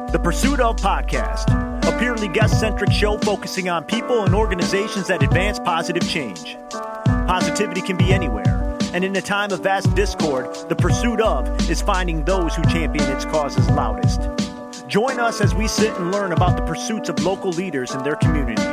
The Pursuit of Podcast, a purely guest-centric show focusing on people and organizations that advance positive change. Positivity can be anywhere, and in a time of vast discord, the pursuit of is finding those who champion its causes loudest. Join us as we sit and learn about the pursuits of local leaders in their community.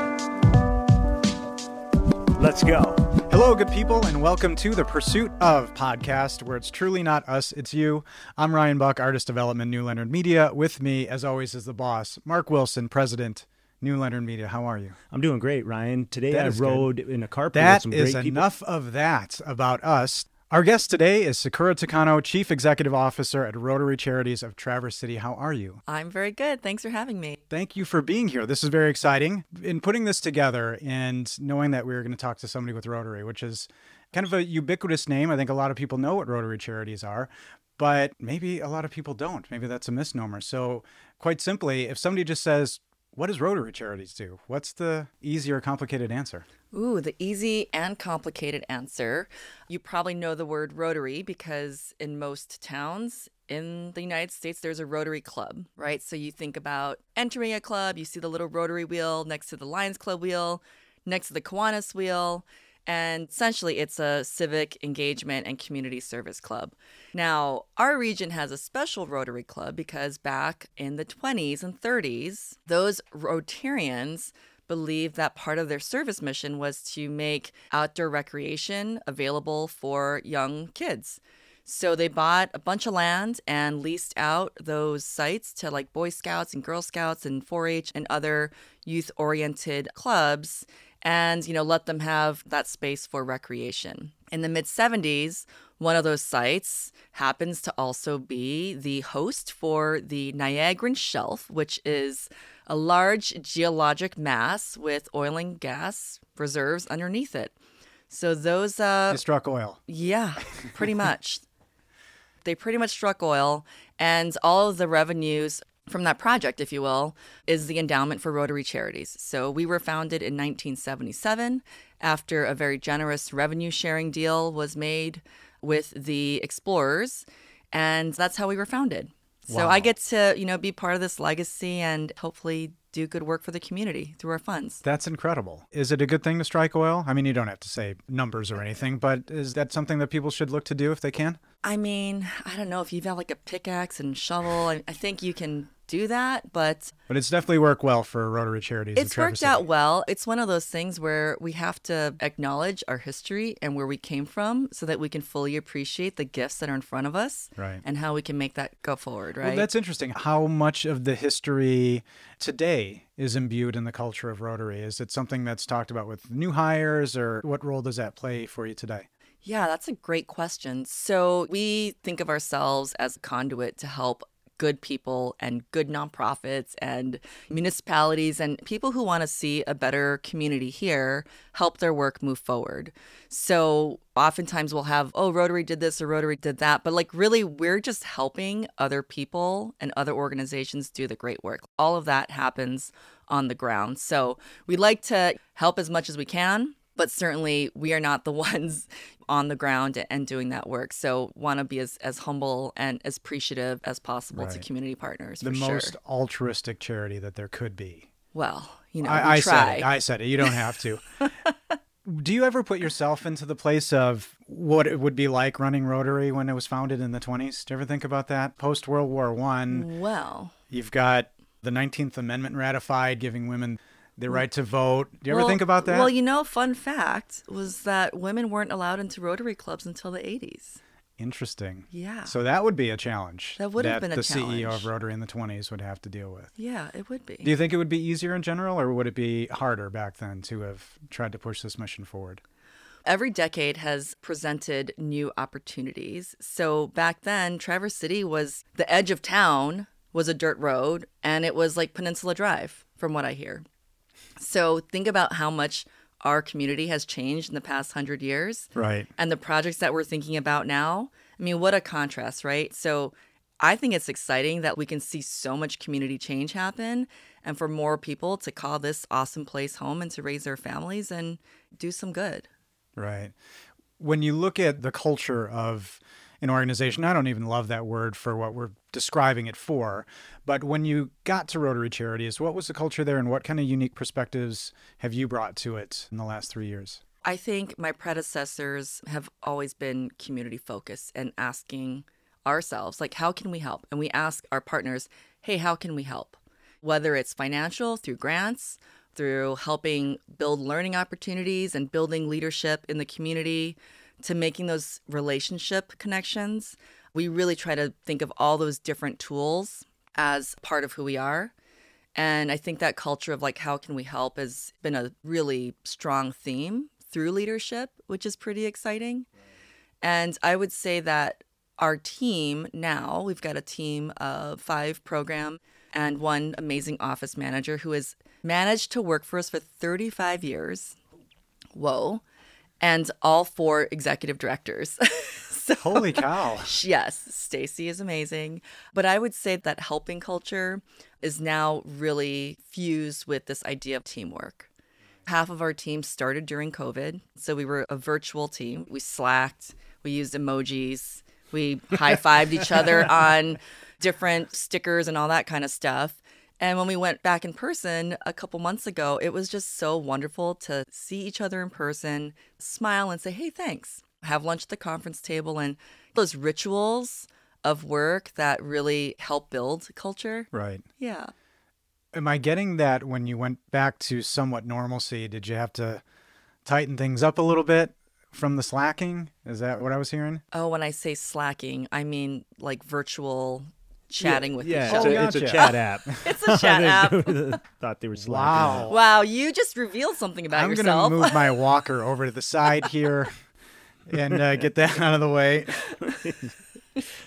Let's go. Hello, good people, and welcome to the Pursuit of Podcast, where it's truly not us, it's you. I'm Ryan Buck, Artist Development, New Leonard Media. With me, as always, is the boss, Mark Wilson, President, New Leonard Media. How are you? I'm doing great, Ryan. Today I rode in a carpool with some great people. That is enough of that about us. Our guest today is Sakura Takano, Chief Executive Officer at Rotary Charities of Traverse City. How are you? I'm very good. Thanks for having me. Thank you for being here. This is very exciting. In putting this together and knowing that we were going to talk to somebody with Rotary, which is kind of a ubiquitous name. I think a lot of people know what Rotary Charities are, but maybe a lot of people don't. Maybe that's a misnomer. So quite simply, if somebody just says, what does Rotary Charities do? What's the easy or complicated answer? Ooh, the easy and complicated answer. You probably know the word Rotary because in most towns in the United States, there's a Rotary Club, right? So you think about entering a club, you see the little Rotary wheel next to the Lions Club wheel, next to the Kiwanis wheel, and essentially it's a civic engagement and community service club. Now, our region has a special Rotary Club because back in the 20s and 30s, those Rotarians believed that part of their service mission was to make outdoor recreation available for young kids. So they bought a bunch of land and leased out those sites to like Boy Scouts and Girl Scouts and 4-H and other youth-oriented clubs and, let them have that space for recreation. In the mid-70s, one of those sites happens to also be the host for the Niagaran Shelf, which is a large geologic mass with oil and gas reserves underneath it. So those... They struck oil. Yeah, pretty much. They pretty much struck oil, and all of the revenues from that project, if you will, is the endowment for Rotary Charities. So we were founded in 1977 after a very generous revenue sharing deal was made with the explorers, and that's how we were founded. Wow. So I get to, be part of this legacy and hopefully do good work for the community through our funds. That's incredible. Is it a good thing to strike oil? I mean, you don't have to say numbers or anything, but is that something that people should look to do if they can? I mean, I don't know. If you've got like a pickaxe and shovel, I think you can do that, but it's definitely worked well for Rotary Charities. It's worked out well. It's one of those things where we have to acknowledge our history and where we came from so that we can fully appreciate the gifts that are in front of us, right, and how we can make that go forward, right? Well, that's interesting. How much of the history today is imbued in the culture of Rotary? Is it something that's talked about with new hires, or what role does that play for you today? Yeah, that's a great question. So we think of ourselves as a conduit to help good people and good nonprofits and municipalities and people who want to see a better community here help their work move forward. So oftentimes we'll have, Rotary did this or Rotary did that, but really we're just helping other people and other organizations do the great work. All of that happens on the ground. So we like to help as much as we can, but certainly we are not the ones on the ground and doing that work. So want to be as humble and as appreciative as possible to community partners. The most altruistic charity that there could be. Well, I try. I said it. You don't have to. Do you ever put yourself into the place of what it would be like running Rotary when it was founded in the 20s? Do you ever think about that? Post-World War I, well, you've got the 19th Amendment ratified, giving women the right to vote. Do you ever think about that? Well, fun fact was that women weren't allowed into Rotary clubs until the 80s. Interesting. Yeah. So that would be a challenge. That would have been a challenge. The CEO of Rotary in the 20s would have to deal with. Yeah, it would be. Do you think it would be easier in general, or would it be harder back then to have tried to push this mission forward? Every decade has presented new opportunities. So back then, Traverse City was the edge of town, was a dirt road, and it was like Peninsula Drive, from what I hear. So think about how much our community has changed in the past 100 years. Right. And the projects that we're thinking about now. I mean, what a contrast, right? So I think it's exciting that we can see so much community change happen and for more people to call this awesome place home and to raise their families and do some good. Right. When you look at the culture of an organization. I don't even love that word for what we're describing it for. But when you got to Rotary Charities, what was the culture there and what kind of unique perspectives have you brought to it in the last 3 years? I think my predecessors have always been community focused and asking ourselves, like, how can we help? And we ask our partners, hey, how can we help? Whether it's financial, through grants, through helping build learning opportunities and building leadership in the community, to making those relationship connections. We really try to think of all those different tools as part of who we are. And I think that culture of like, how can we help has been a really strong theme through leadership, which is pretty exciting. And I would say that our team now, we've got a team of 5 program and 1 amazing office manager who has managed to work for us for 35 years. Whoa. And all 4 executive directors. So, holy cow. Yes, Stacy is amazing. But I would say that helping culture is now really fused with this idea of teamwork. Half of our team started during COVID. So we were a virtual team. We Slacked, we used emojis, we high-fived each other on different stickers and all that kind of stuff. And when we went back in person a couple months ago, it was just so wonderful to see each other in person, smile and say, hey, thanks. Have lunch at the conference table, and those rituals of work that really help build culture. Right. Yeah. Am I getting that when you went back to somewhat normalcy, did you have to tighten things up a little bit from the slacking? Is that what I was hearing? Oh, when I say slacking, I mean like virtual chatting with each Yeah, other. it's a chat app. It's a chat app. Thought they were slacking. Wow. Wow, you just revealed something about yourself. I'm going to move my walker over to the side here and get that out of the way.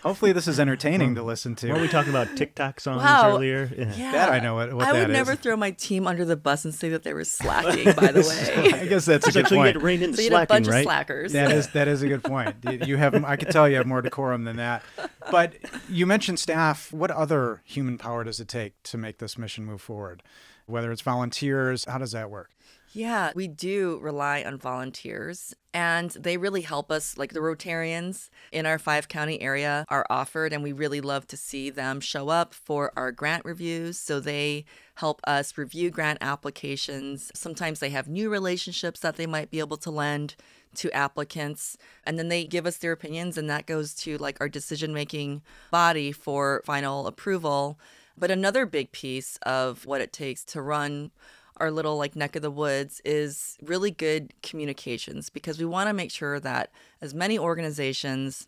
Hopefully this is entertaining to listen to. Weren't we talking about TikTok songs earlier? Yeah. That I know what I that would is. never throw my team under the bus and say that they were slacking, by the way. I guess that's a good So you point. get reined into So you had a slacking, bunch right? of slackers. That is a good point. You have, I could tell you have more decorum than that. But you mentioned staff. What other human power does it take to make this mission move forward? Whether it's volunteers, how does that work? Yeah, we do rely on volunteers, and they really help us. Like the Rotarians in our 5-county area are offered, and we really love to see them show up for our grant reviews. So they help us review grant applications. Sometimes they have new relationships that they might be able to lend to applicants, and then they give us their opinions, and that goes to like our decision-making body for final approval. But another big piece of what it takes to run our little like neck of the woods is really good communications, because we want to make sure that as many organizations,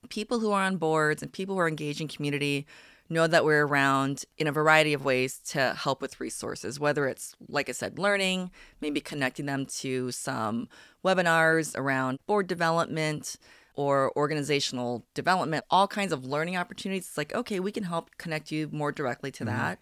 people who are on boards and people who are engaged in community know that we're around in a variety of ways to help with resources, whether it's, like I said, learning, maybe connecting them to some webinars around board development or organizational development, all kinds of learning opportunities. It's like, okay, we can help connect you more directly to that.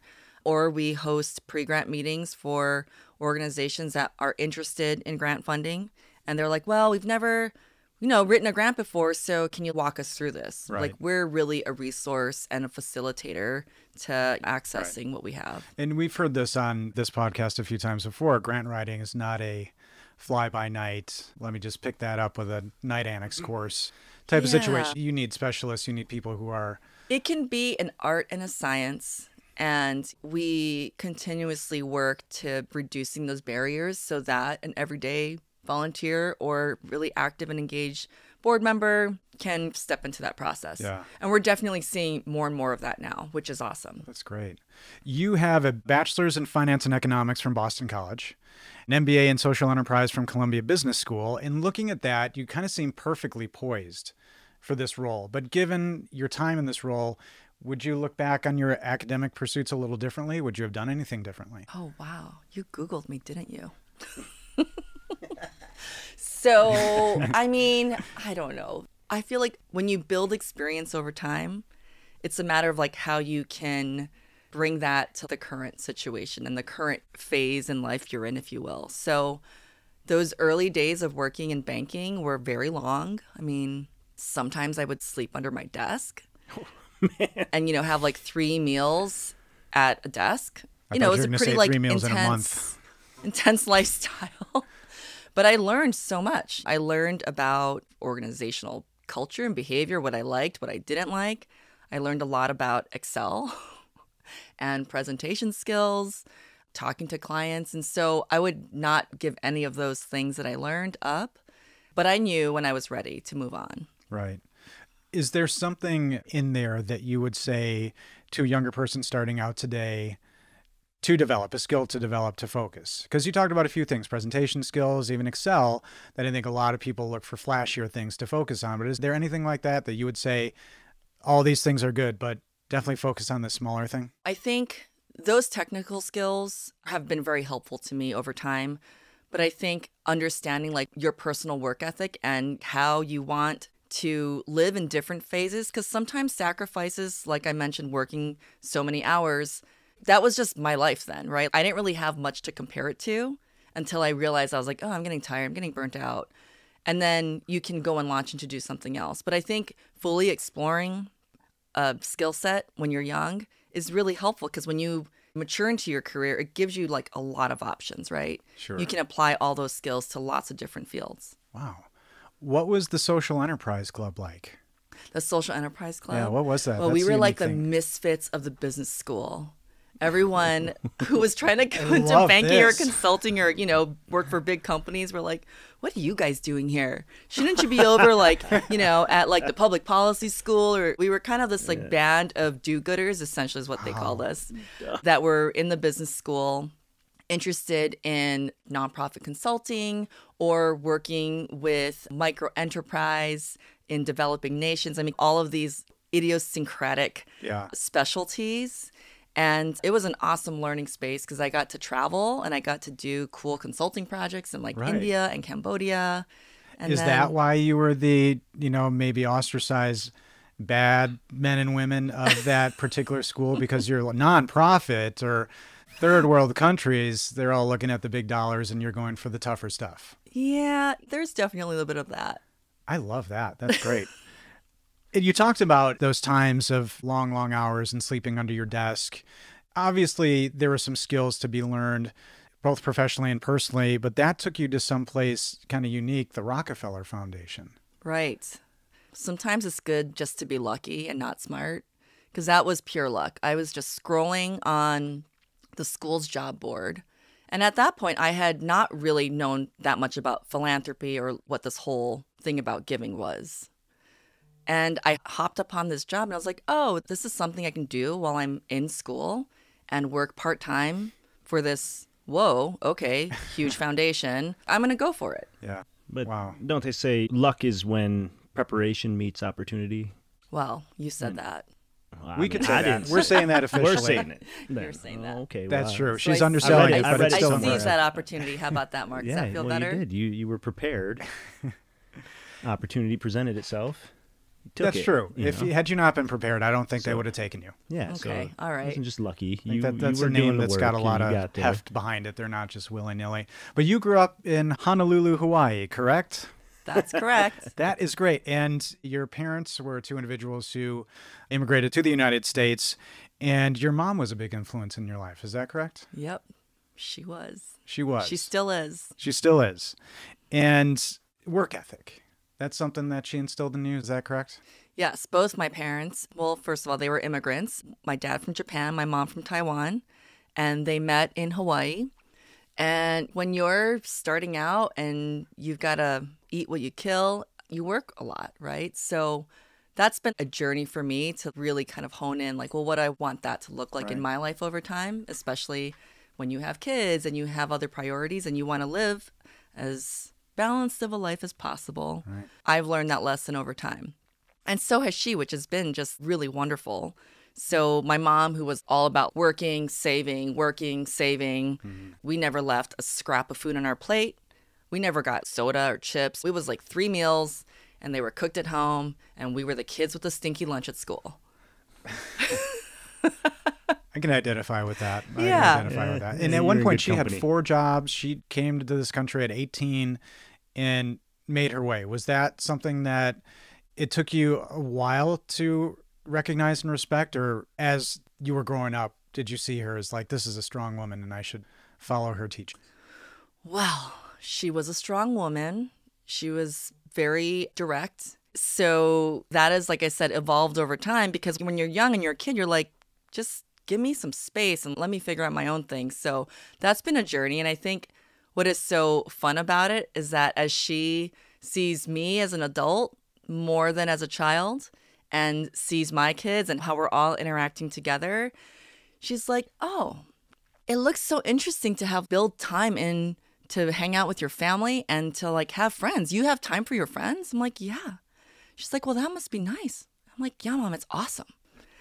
Or we host pre-grant meetings for organizations that are interested in grant funding. And they're like, well, we've never, written a grant before, so can you walk us through this? Right. Like, we're really a resource and a facilitator to accessing what we have. And we've heard this on this podcast a few times before. Grant writing is not a fly-by-night, let me just pick that up with a night annex course type of situation. You need specialists. You need people who are... It can be an art and a science. And we continuously work to reducing those barriers so that an everyday volunteer or really active and engaged board member can step into that process. Yeah. And we're definitely seeing more and more of that now, which is awesome. That's great. You have a bachelor's in finance and economics from Boston College, an MBA in social enterprise from Columbia Business School. And looking at that, you kind of seem perfectly poised for this role. But given your time in this role, would you look back on your academic pursuits a little differently? Would you have done anything differently? Oh, wow. You Googled me, didn't you? So, I mean, I don't know. I feel like when you build experience over time, it's a matter of like how you can bring that to the current situation and the current phase in life you're in, if you will. So those early days of working in banking were very long. I mean, sometimes I would sleep under my desk. And, have like 3 meals at a desk. It was a pretty like 3 meals in a month. Intense lifestyle. But I learned so much. I learned about organizational culture and behavior, what I liked, what I didn't like. I learned a lot about Excel and presentation skills, talking to clients. And so I would not give any of those things that I learned up, but I knew when I was ready to move on. Right. Is there something in there that you would say to a younger person starting out today to develop, a skill to develop, to focus? Because you talked about a few things, presentation skills, even Excel, that I think a lot of people look for flashier things to focus on. But is there anything like that that you would say, all these things are good, but definitely focus on this smaller thing? I think those technical skills have been very helpful to me over time. But I think understanding like your personal work ethic and how you want to live in different phases, because sometimes sacrifices, like I mentioned, working so many hours, that was just my life then, right? I didn't really have much to compare it to until I realized I was like, oh, I'm getting tired, I'm getting burnt out. And then you can go and launch into do something else. But I think fully exploring a skill set when you're young is really helpful, because when you mature into your career, it gives you like a lot of options, right? Sure. You can apply all those skills to lots of different fields. Wow. What was the Social Enterprise Club like? The Social Enterprise Club? Yeah, what was that? Well, That's we a were like unique the thing. misfits of the business school. Everyone who was trying to go I into love banking or this. consulting or, work for big companies were like, what are you guys doing here? Shouldn't you be over like, at like the public policy school? Or we were kind of this like band of do-gooders, essentially is what they called us, that were in the business school, interested in nonprofit consulting or working with micro enterprise in developing nations. I mean, all of these idiosyncratic specialties. And it was an awesome learning space because I got to travel and I got to do cool consulting projects in like India and Cambodia. And Is that why you were the, maybe ostracized bad men and women of that particular school? Because you're a nonprofit or third world countries, they're all looking at the big dollars and you're going for the tougher stuff. Yeah, there's definitely a little bit of that. I love that. That's great. You talked about those times of long, long hours and sleeping under your desk. Obviously, there were some skills to be learned, both professionally and personally, but that took you to some place kind of unique, the Rockefeller Foundation. Right. Sometimes it's good just to be lucky and not smart, because that was pure luck. I was just scrolling on the school's job board. And at that point, I had not really known that much about philanthropy or what this whole thing about giving was. And I hopped upon this job and I was like, oh, this is something I can do while I'm in school and work part-time for this, whoa, okay, huge foundation. I'm going to go for it. Yeah. But wow. Don't they say luck is when preparation meets opportunity? Well, you said that. Well, We I could mean, say I that. didn't We're say saying that officially. We're saying it. You're saying that. Okay, That's wow. true. So She's I- underselling I it, read but it it's I still somewhere. seized important. that opportunity. How about that, Mark? Does that feel better? You did. You were prepared. Opportunity presented itself. You took That's it, true. know? Had you not been prepared, I don't think they would have taken you. Yeah. Okay, So all right. It wasn't just lucky. I think that's you a were name doing the that's got a work lot and of you got there. heft behind it. They're not just willy-nilly. But you grew up in Honolulu, Hawaii, correct? That's correct. That is great. And your parents were two individuals who immigrated to the United States, and your mom was a big influence in your life. Is that correct? Yep, she was. She was. She still is. She still is. And work ethic. That's something that she instilled in you. Is that correct? Yes, both my parents. Well, first of all, they were immigrants. My dad from Japan, my mom from Taiwan, and they met in Hawaii. And when you're starting out and you've got to eat what you kill, you work a lot, right? So that's been a journey for me to really kind of hone in, like, well, what I want that to look like in my life over time, especially when you have kids and you have other priorities and you want to live as balanced of a life as possible. Right. I've learned that lesson over time. And so has she, which has been just really wonderful. So my mom, who was all about working, saving, we never left a scrap of food on our plate. We never got soda or chips. It was like 3 meals, and they were cooked at home, and we were the kids with the stinky lunch at school. I can identify with that. I Yeah. can identify with that. And Yeah, at one you're in point, good she had company. 4 jobs. She came to this country at 18 and made her way. Was that something that it took you a while to recognize and respect? Or as you were growing up, did you see her as like, this is a strong woman and I should follow her teaching? Well, she was a strong woman. She was very direct So that is, like I said, evolved over time, because when you're young and you're a kid, you're like, just give me some space and let me figure out my own thing. So that's been a journey. And I think what is so fun about it is that as she sees me as an adult more than as a child and sees my kids and how we're all interacting together, she's like, oh, it looks so interesting to have build time in to hang out with your family and to like have friends. You have time for your friends? I'm like, yeah. She's like, well, that must be nice. I'm like, yeah, Mom, it's awesome.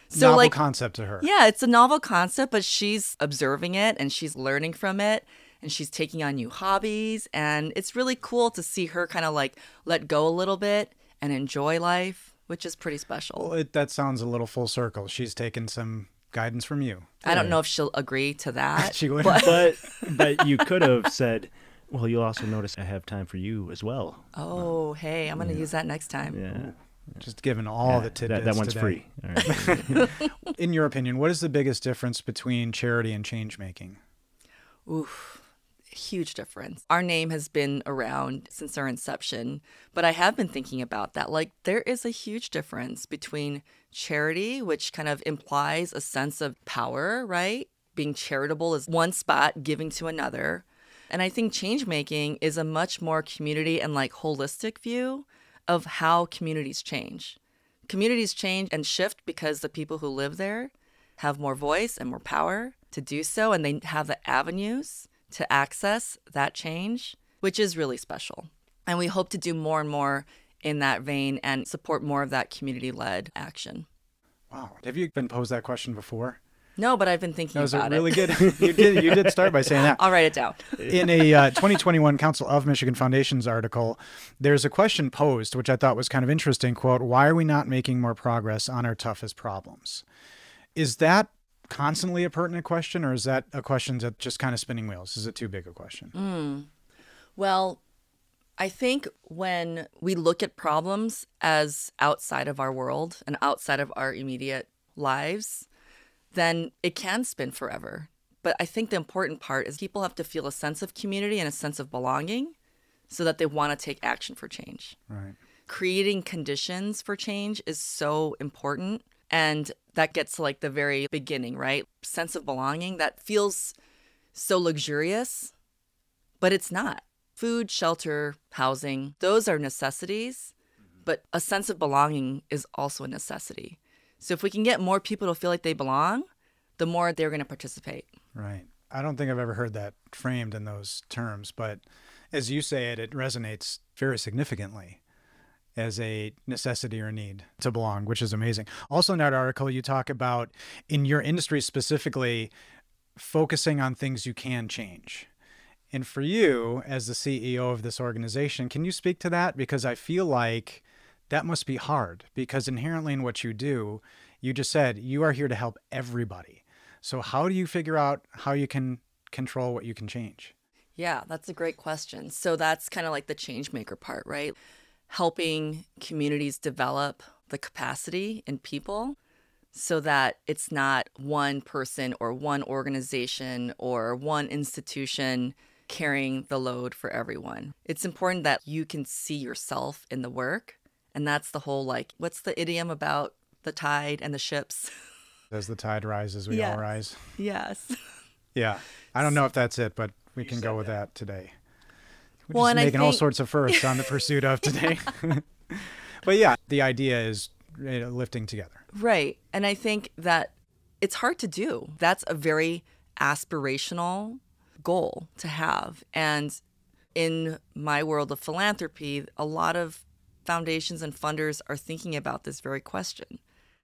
So novel like, concept to her. Yeah, it's a novel concept, but she's observing it and she's learning from it and she's taking on new hobbies. And it's really cool to see her kind of like let go a little bit and enjoy life, which is pretty special. Well, that sounds a little full circle. She's taken some guidance from you. I don't know if she'll agree to that. She would. But you could have said, well, you'll also notice I have time for you as well. Oh, hey, I'm going to use that next time. Yeah. Just giving all the tidbits. That one's today. free. All right. In your opinion, what is the biggest difference between charity and change making? Oof, huge difference. Our name has been around since our inception, but I have been thinking about that. Like, there is a huge difference between charity, which kind of implies a sense of power, right? Being charitable is one spot, giving to another. And I think change making is a much more community and like holistic view of how communities change. Communities change and shift because the people who live there have more voice and more power to do so, and they have the avenues to access that change, which is really special. And we hope to do more and more in that vein and support more of that community-led action. Wow. Have you been posed that question before? No, but I've been thinking That was about a really it. good. You did start by saying that. I'll write it down. In a 2021 Council of Michigan Foundations article, there's a question posed, which I thought was kind of interesting. Quote, why are we not making more progress on our toughest problems? Is that constantly a pertinent question, or is that a question that's just kind of spinning wheels? Is it too big a question? Well, I think when we look at problems as outside of our world and outside of our immediate lives, then it can spin forever. But I think the important part is people have to feel a sense of community and a sense of belonging so that they want to take action for change. Right. Creating conditions for change is so important. And that gets to like the very beginning, right? Sense of belonging that feels so luxurious, but it's not. Food, shelter, housing, those are necessities, but a sense of belonging is also a necessity. So if we can get more people to feel like they belong, the more they're going to participate. Right. I don't think I've ever heard that framed in those terms, but as you say it, it resonates very significantly as a necessity or need to belong, which is amazing. Also in that article, you talk about, in your industry specifically, focusing on things you can change. And for you, as the CEO of this organization, can you speak to that? Because I feel like that must be hard, because inherently in what you do, you just said you are here to help everybody. So how do you figure out how you can control what you can change? Yeah, that's a great question. So that's kind of like the change maker part, right? Helping communities develop the capacity in people so that it's not one person or one organization or one institution carrying the load for everyone. It's important that you can see yourself in the work. And that's the whole, like, what's the idiom about the tide and the ships? As the tide rises, we all rise. Yes. Yeah. I don't know if that's it, but we can go with that today. We're Well, just and I making all think- sorts of firsts on the pursuit of today. But yeah, the idea is lifting together. Right. And I think that it's hard to do. That's a very aspirational goal to have. And in my world of philanthropy, a lot of foundations and funders are thinking about this very question.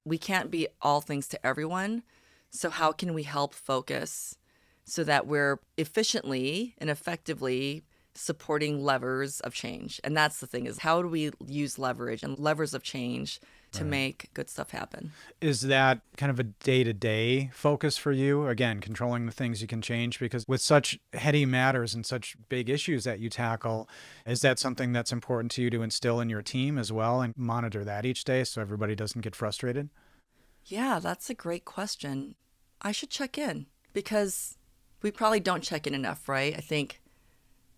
We can't be all things to everyone. So how can we help focus so that we're efficiently and effectively supporting levers of change? And that's the thing, is how do we use leverage and levers of change to make good stuff happen? Is that kind of a day-to-day focus for you? Again, controlling the things you can change, because with such heady matters and such big issues that you tackle, is that something that's important to you to instill in your team as well and monitor that each day so everybody doesn't get frustrated? Yeah, that's a great question. I should check in, because we probably don't check in enough, right? I think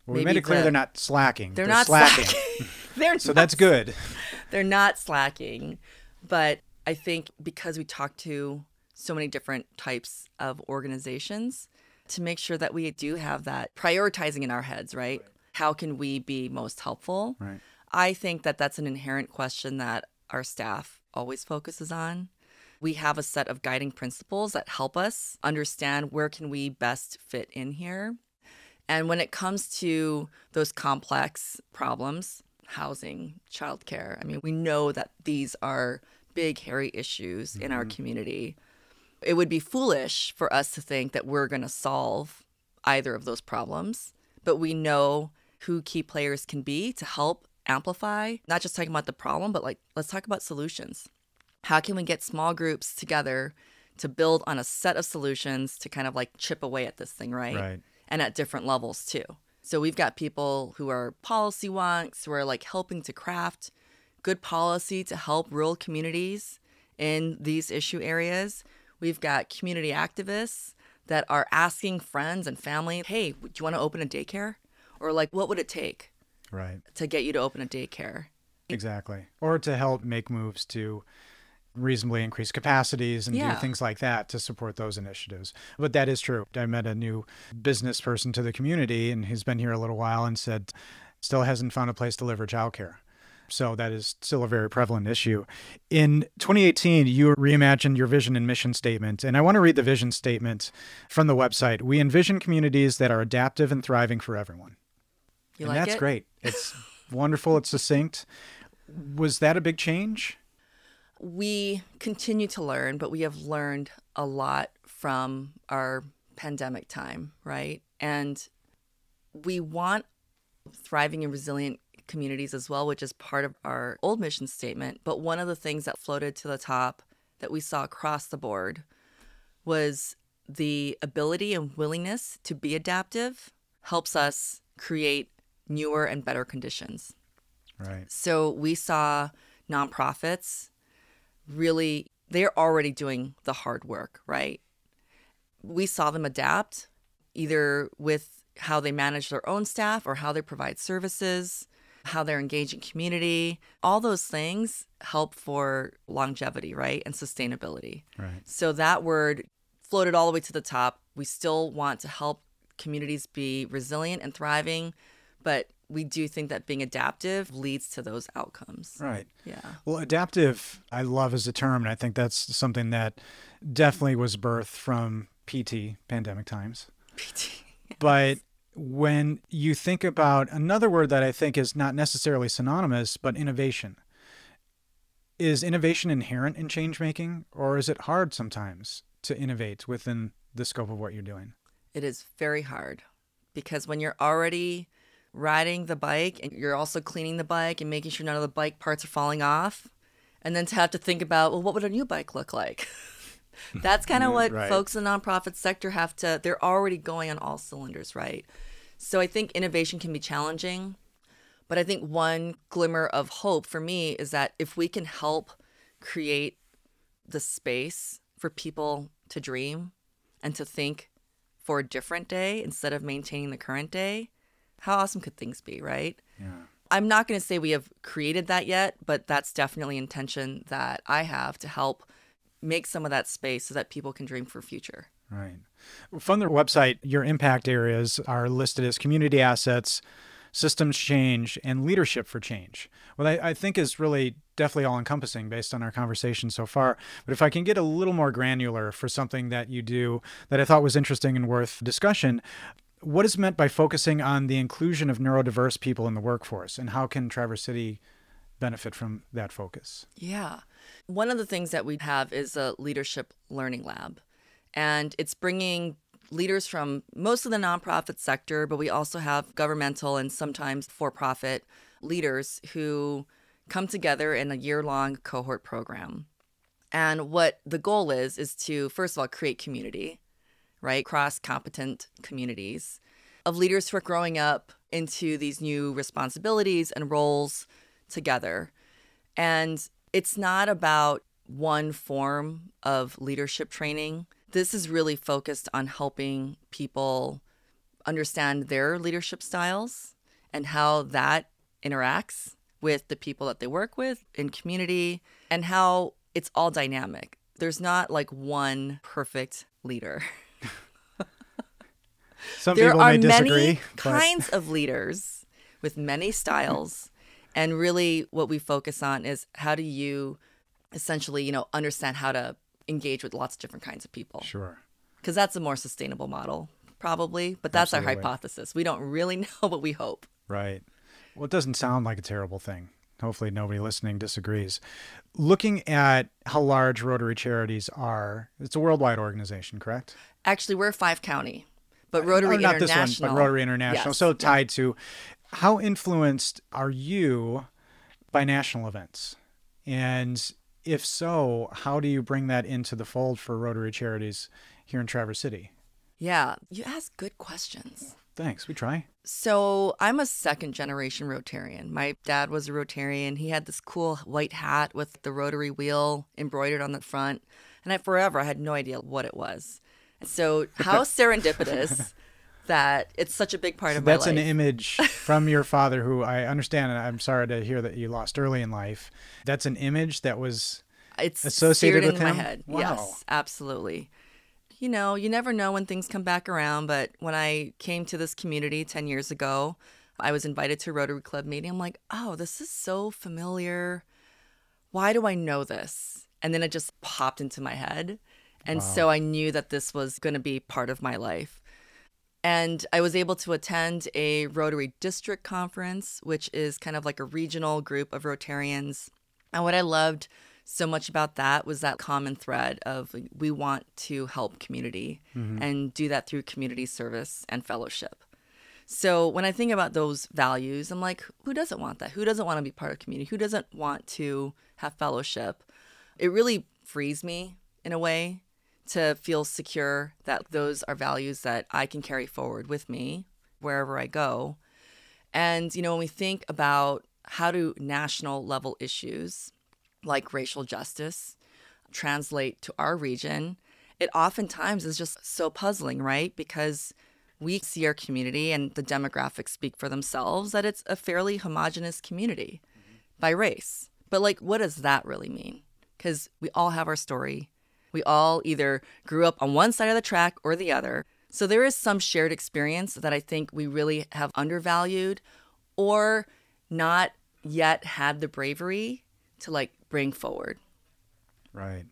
Well, we maybe made it clear they're not slacking. They're not slacking. They're So not- that's good. They're not slacking. But I think because we talk to so many different types of organizations, to make sure that we do have that prioritizing in our heads, right? How can we be most helpful? Right. I think that that's an inherent question that our staff always focuses on. We have a set of guiding principles that help us understand where can we best fit in here. And when it comes to those complex problems, housing, childcare, I mean, we know that these are big, hairy issues in our community. It would be foolish for us to think that we're going to solve either of those problems, but we know who key players can be to help amplify, not just talking about the problem, but like, let's talk about solutions. How can we get small groups together to build on a set of solutions to kind of like chip away at this thing, right? Right. And at different levels too. So we've got people who are policy wonks, who are like helping to craft good policy to help rural communities in these issue areas. We've got community activists that are asking friends and family, hey, do you want to open a daycare? Or like, what would it take Right. to get you to open a daycare? Exactly. Or to help make moves to reasonably increase capacities and do things like that to support those initiatives. But that is true. I met a new business person to the community, and he's been here a little while, and said still hasn't found a place to live or childcare. So that is still a very prevalent issue. In 2018, you reimagined your vision and mission statement. And I want to read the vision statement from the website. We envision communities that are adaptive and thriving for everyone. You and like that's it? great. It's wonderful. It's succinct. Was that a big change? We continue to learn, but we have learned a lot from our pandemic time, right? And we want thriving and resilient communities as well, which is part of our old mission statement. But one of the things that floated to the top that we saw across the board was the ability and willingness to be adaptive helps us create newer and better conditions. Right. So we saw nonprofits really, they're already doing the hard work, right? We saw them adapt either with how they manage their own staff or how they provide services, how they're engaging community. All those things help for longevity, right? And sustainability. Right. So that word floated all the way to the top. We still want to help communities be resilient and thriving, but we do think that being adaptive leads to those outcomes. Right. Yeah. Well, adaptive, I love as a term, and I think that's something that definitely was birthed from PT, pandemic times. PT. But when you think about another word that I think is not necessarily synonymous, but innovation. Is innovation inherent in change making, or is it hard sometimes to innovate within the scope of what you're doing? It is very hard because when you're already riding the bike and you're also cleaning the bike and making sure none of the bike parts are falling off, and then to have to think about, well, what would a new bike look like? That's kind of what folks in the nonprofit sector have to, they're already going on all cylinders, right? So I think innovation can be challenging, but I think one glimmer of hope for me is that if we can help create the space for people to dream and to think for a different day instead of maintaining the current day, how awesome could things be, right? Yeah. I'm not going to say we have created that yet, but that's definitely intention that I have to help make some of that space so that people can dream for future. Right. From their website, your impact areas are listed as community assets, systems change, and leadership for change. What I think is really definitely all-encompassing based on our conversation so far. But if I can get a little more granular for something that you do that I thought was interesting and worth discussion, what is meant by focusing on the inclusion of neurodiverse people in the workforce, and how can Traverse City benefit from that focus? Yeah. One of the things that we have is a leadership learning lab, and it's bringing leaders from most of the nonprofit sector, but we also have governmental and sometimes for-profit leaders who come together in a year-long cohort program. And what the goal is to, first of all, create community, right? Cross-competent communities of leaders who are growing up into these new responsibilities and roles together. And it's not about one form of leadership training. This is really focused on helping people understand their leadership styles and how that interacts with the people that they work with in community, and how it's all dynamic. There's not like one perfect leader. Some There people are may disagree. many kinds of leaders with many styles. And really what we focus on is how do you essentially, understand how to engage with lots of different kinds of people. Sure. Because that's a more sustainable model, probably. But that's Absolutely. our hypothesis. We don't really know, but we hope. Right. Well, it doesn't sound like a terrible thing. Hopefully nobody listening disagrees. Looking at how large Rotary Charities are, it's a worldwide organization, correct? Actually, we're 5-county, but Rotary not International. this one, but Rotary International. Yes. So tied to, how influenced are you by national events? And if so, how do you bring that into the fold for Rotary Charities here in Traverse City? Yeah, you ask good questions. Thanks. We try. So I'm a second-generation Rotarian. My dad was a Rotarian. He had this cool white hat with the Rotary wheel embroidered on the front. And I had no idea what it was. So how serendipitous that it's such a big part of my life. That's an image from your father who I understand, and I'm sorry to hear that you lost early in life. That's an image that was associated with in him? my head. Wow. Yes, absolutely. You never know when things come back around, but when I came to this community 10 years ago, I was invited to a Rotary Club meeting. I'm like, oh, this is so familiar. Why do I know this? And then it just popped into my head. And so I knew that this was going to be part of my life. And I was able to attend a Rotary District Conference, which is kind of like a regional group of Rotarians. And what I loved so much about that was that common thread of we want to help community and do that through community service and fellowship. So when I think about those values, I'm like, who doesn't want that? Who doesn't want to be part of community? Who doesn't want to have fellowship? It really frees me in a way to feel secure that those are values that I can carry forward with me wherever I go. And, when we think about how do national level issues like racial justice translate to our region, it oftentimes is just so puzzling, right? Because we see our community and the demographics speak for themselves that it's a fairly homogenous community by race. But what does that really mean? Because we all have our story. We all either grew up on one side of the track or the other. So there is some shared experience that I think we really have undervalued or not yet had the bravery to bring forward. Right.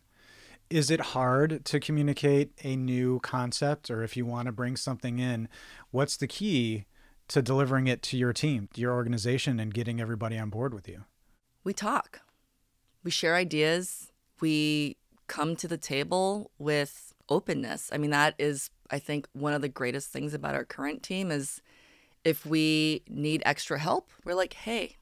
Is it hard to communicate a new concept, or if you want to bring something in, what's the key to delivering it to your team, to your organization, and getting everybody on board with you? We talk. We share ideas. We come to the table with openness. I mean, that is, I think, one of the greatest things about our current team is if we need extra help, we're like, hey,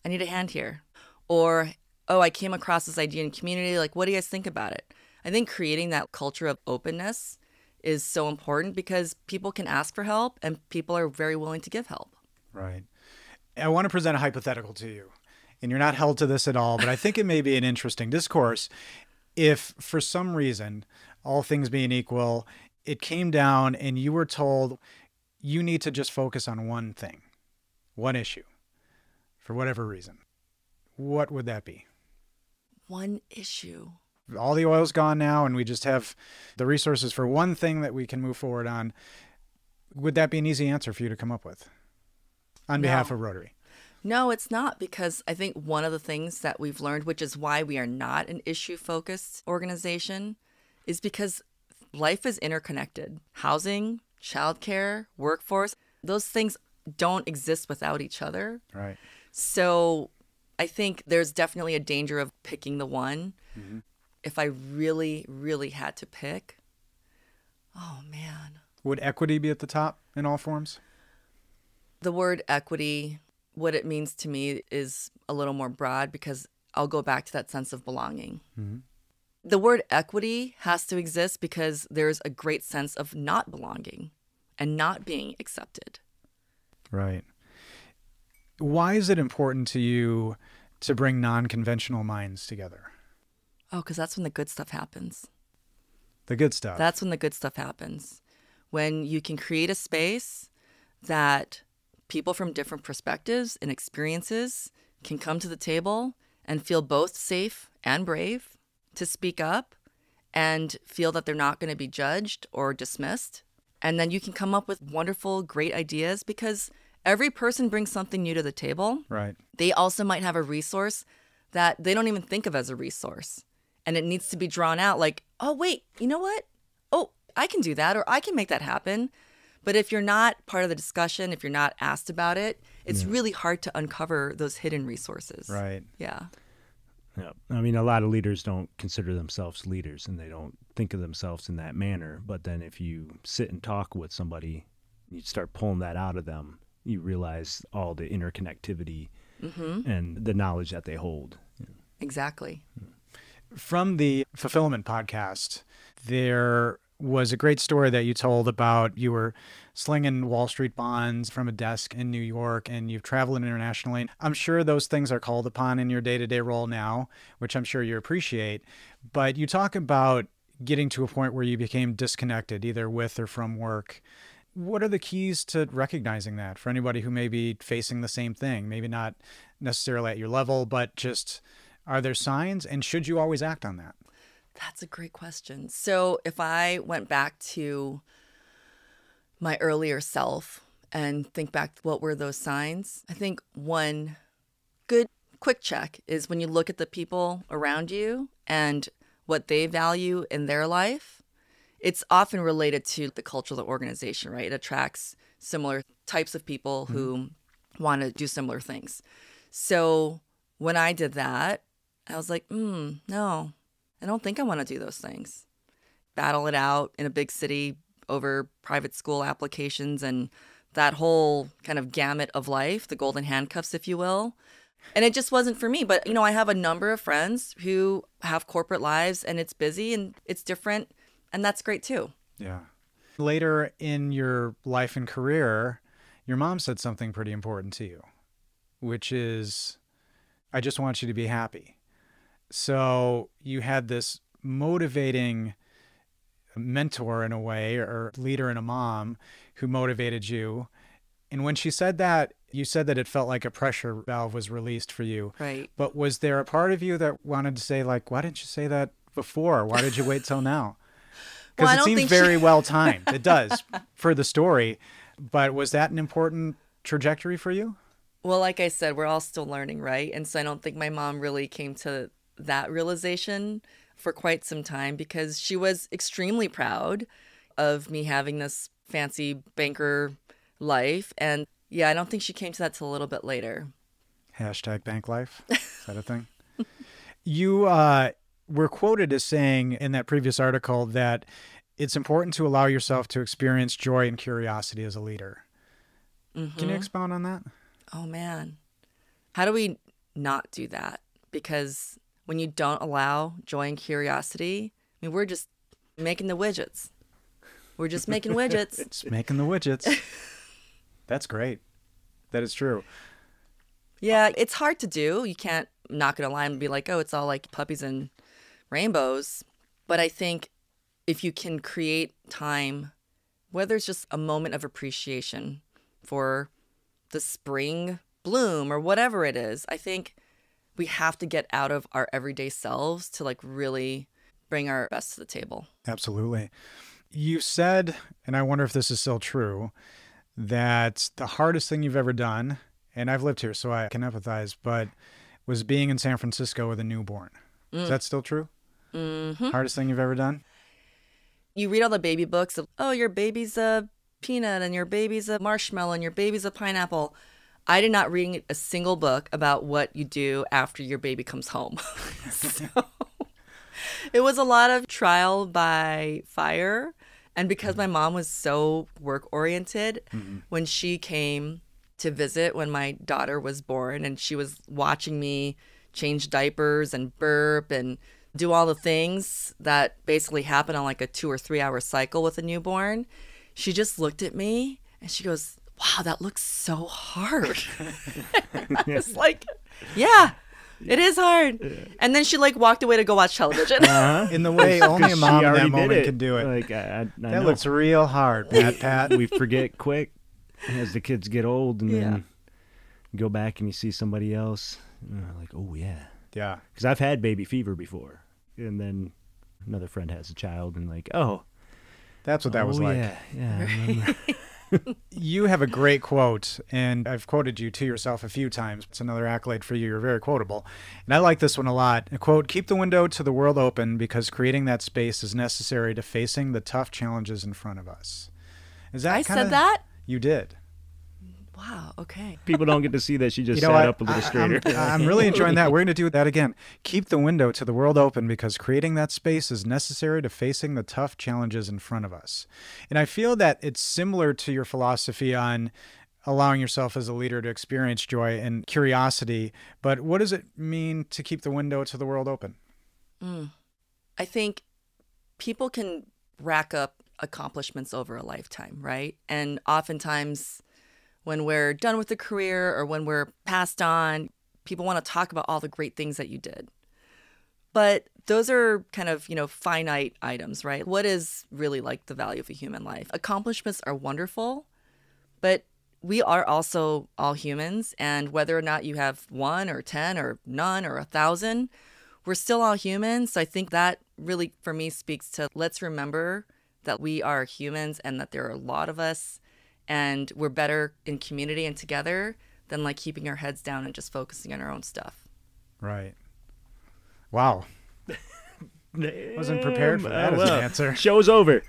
I need a hand here. Or, oh, I came across this idea in community. What do you guys think about it? I think creating that culture of openness is so important because people can ask for help and people are very willing to give help. Right. I want to present a hypothetical to you, and you're not held to this at all, but I think it may be an interesting discourse. If for some reason, all things being equal, it came down and you were told you need to just focus on one thing, one issue, for whatever reason, what would that be? One issue. All the oil's gone now and we just have the resources for one thing that we can move forward on. Would that be an easy answer for you to come up with on behalf of Rotary? No, it's not, because I think one of the things that we've learned, which is why we are not an issue-focused organization, is because life is interconnected. Housing, childcare, workforce, those things don't exist without each other. Right. So I think there's definitely a danger of picking the one. Mm-hmm. If I really, really had to pick, oh man. Would equity be at the top in all forms? The word equity, what it means to me is a little more broad because I'll go back to that sense of belonging. Mm-hmm. The word equity has to exist because there's a great sense of not belonging and not being accepted. Right. Why is it important to you to bring non-conventional minds together? Oh, because that's when the good stuff happens. The good stuff. That's when the good stuff happens. When you can create a space that people from different perspectives and experiences can come to the table and feel both safe and brave to speak up and feel that they're not going to be judged or dismissed. And then you can come up with wonderful, great ideas because every person brings something new to the table. Right. They also might have a resource that they don't even think of as a resource. And it needs to be drawn out like, oh, wait, you know what? Oh, I can do that, or I can make that happen. But if you're not part of the discussion, if you're not asked about it, it's really hard to uncover those hidden resources. Right. Yeah. Yeah. I mean, a lot of leaders don't consider themselves leaders and they don't think of themselves in that manner. But then if you sit and talk with somebody, you start pulling that out of them, you realize all the interconnectivity and the knowledge that they hold. Exactly. From the Fulfillment podcast, there was a great story that you told about you were slinging Wall Street bonds from a desk in New York and you've traveled internationally. I'm sure those things are called upon in your day-to-day role now, which I'm sure you appreciate. But you talk about getting to a point where you became disconnected, either with or from work. What are the keys to recognizing that for anybody who may be facing the same thing? Maybe not necessarily at your level, but just are there signs, and should you always act on that? That's a great question. So if I went back to my earlier self and think back, what were those signs? I think one good quick check is when you look at the people around you and what they value in their life. It's often related to the culture of the organization, right? It attracts similar types of people who want to do similar things. So when I did that, I was like, no, I don't think I want to do those things. Battle it out in a big city over private school applications and that whole kind of gamut of life, the golden handcuffs, if you will. And it just wasn't for me. But, I have a number of friends who have corporate lives and it's busy and it's different. And that's great too. Yeah. Later in your life and career, your mom said something pretty important to you, which is, I just want you to be happy. So you had this motivating mentor in a way, or leader and a mom who motivated you. And when she said that, you said that it felt like a pressure valve was released for you. Right. But was there a part of you that wanted to say, like, why didn't you say that before? Why did you wait till now? Because it seems very well timed. It does for the story. But was that an important trajectory for you? Well, like I said, we're all still learning, right? And so I don't think my mom really came to that realization for quite some time because she was extremely proud of me having this fancy banker life. And yeah, I don't think she came to that till a little bit later. Hashtag bank life. Is that a thing? You were quoted as saying in that previous article that it's important to allow yourself to experience joy and curiosity as a leader. Can you expound on that? Oh, man. How do we not do that? Because when you don't allow joy and curiosity, I mean, we're just making the widgets. We're just making widgets. It's making the widgets. That's great. That is true. Yeah, it's hard to do. You can't knock it a line and be like, oh, it's all like puppies and rainbows. But I think if you can create time, whether it's just a moment of appreciation for the spring bloom or whatever it is, I think we have to get out of our everyday selves to like really bring our best to the table. Absolutely. You said, and I wonder if this is still true, that the hardest thing you've ever done, and I've lived here so I can empathize, but was being in San Francisco with a newborn. Is that still true? Mm-hmm. Hardest thing you've ever done? You read all the baby books of, oh, your baby's a peanut and your baby's a marshmallow and your baby's a pineapple. I did not read a single book about what you do after your baby comes home. So it was a lot of trial by fire. And because my mom was so work oriented, when she came to visit when my daughter was born and she was watching me change diapers and burp and do all the things that basically happen on like a 2 or 3 hour cycle with a newborn, she just looked at me and she goes, wow, that looks so hard. I was like, yeah, it is hard. Yeah. And then she like walked away to go watch television. In the way only a mom in that moment can do it. Like, I that looks real hard, Pat. We forget quick as the kids get old, and then you go back and you see somebody else. And I'm like, oh, yeah. Yeah. Because I've had baby fever before. And then another friend has a child and like, oh. That's what that was like. Yeah, I remember. You have a great quote, and I've quoted you to yourself a few times. It's another accolade for you. You're very quotable. And I like this one a lot. A quote, keep the window to the world open because creating that space is necessary to facing the tough challenges in front of us. Is that I said that? You did. Wow, okay. People don't get to see that she just sat up a little straighter. I'm really enjoying that. We're going to do that again. Keep the window to the world open because creating that space is necessary to facing the tough challenges in front of us. And I feel that it's similar to your philosophy on allowing yourself as a leader to experience joy and curiosity. But what does it mean to keep the window to the world open? I think people can rack up accomplishments over a lifetime, right? And oftentimes when we're done with the career or when we're passed on, people want to talk about all the great things that you did. But those are kind of, finite items, right? What is really like the value of a human life? Accomplishments are wonderful, but we are also all humans. And whether or not you have 1 or 10 or none or 1,000, we're still all humans. So I think that really, for me, speaks to let's remember that we are humans and that there are a lot of us. And we're better in community and together than like keeping our heads down and just focusing on our own stuff. Right. Wow. Wasn't prepared for that as an answer. Show's over.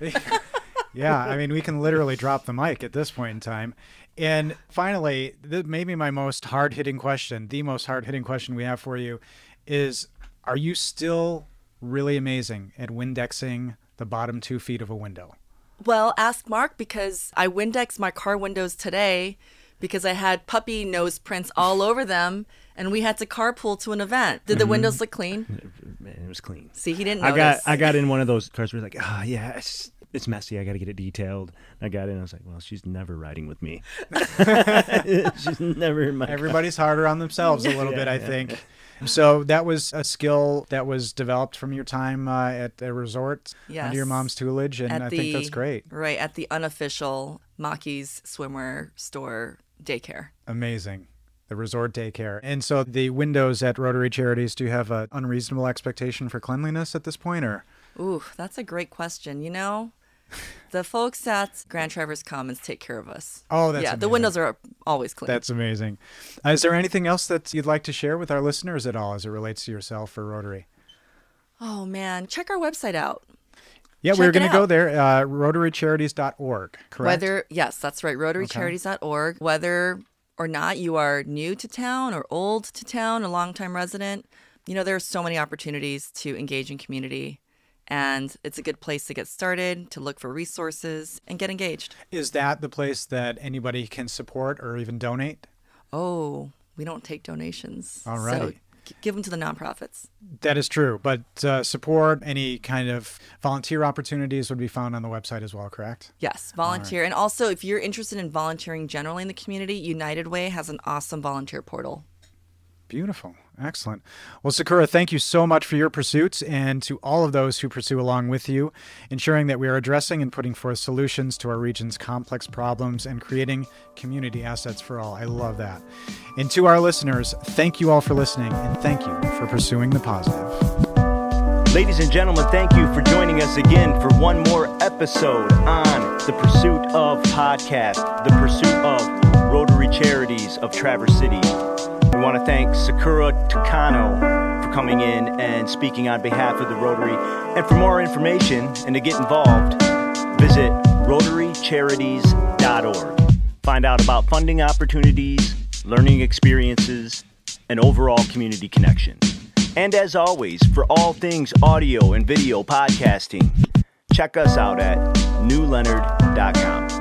Yeah, I mean, we can literally drop the mic at this point in time. And finally, maybe my most hard-hitting question, the most hard-hitting question we have for you is, are you still really amazing at Windexing the bottom 2 feet of a window? Well, ask Mark, because I Windexed my car windows today because I had puppy nose prints all over them and we had to carpool to an event. Did the windows look clean? Man, it was clean. See, he didn't notice. I got in one of those cars where like, yeah, it's messy. I got to get it detailed. I got in. I was like, well, she's never riding with me. She's never in my Everybody's harder on themselves a little bit, I think. So that was a skill that was developed from your time at a resort under your mom's tutelage, and I think that's great. Right, at the unofficial Maki's swimwear store daycare. Amazing. The resort daycare. And so the windows at Rotary Charities, do you have an unreasonable expectation for cleanliness at this point, or? Ooh, that's a great question. The folks at Grand Traverse Commons take care of us. Oh, that's yeah. amazing. The windows are always clean. That's amazing. Is there anything else that you'd like to share with our listeners at all as it relates to yourself or Rotary? Oh man, check our website out. Yeah, we're going to go there. RotaryCharities.org. Correct? Yes, that's right. RotaryCharities.org. Whether or not you are new to town or old to town, a longtime resident, there are so many opportunities to engage in community. And it's a good place to get started, to look for resources, and get engaged. Is that the place that anybody can support or even donate? Oh, we don't take donations. All right. So give them to the nonprofits. That is true. But support, any kind of volunteer opportunities would be found on the website as well, correct? Yes, volunteer. Right. And also, if you're interested in volunteering generally in the community, United Way has an awesome volunteer portal. Beautiful. Excellent. Well, Sakura, thank you so much for your pursuits, and to all of those who pursue along with you, ensuring that we are addressing and putting forth solutions to our region's complex problems and creating community assets for all. I love that. And to our listeners, thank you all for listening, and thank you for pursuing the positive. Ladies and gentlemen, thank you for joining us again for one more episode on The Pursuit of Podcast, the pursuit of Rotary Charities of Traverse City. We want to thank Sakura Takano for coming in and speaking on behalf of the Rotary. And for more information and to get involved, visit RotaryCharities.org. Find out about funding opportunities, learning experiences, and overall community connection. And as always, for all things audio and video podcasting, check us out at newleonard.com.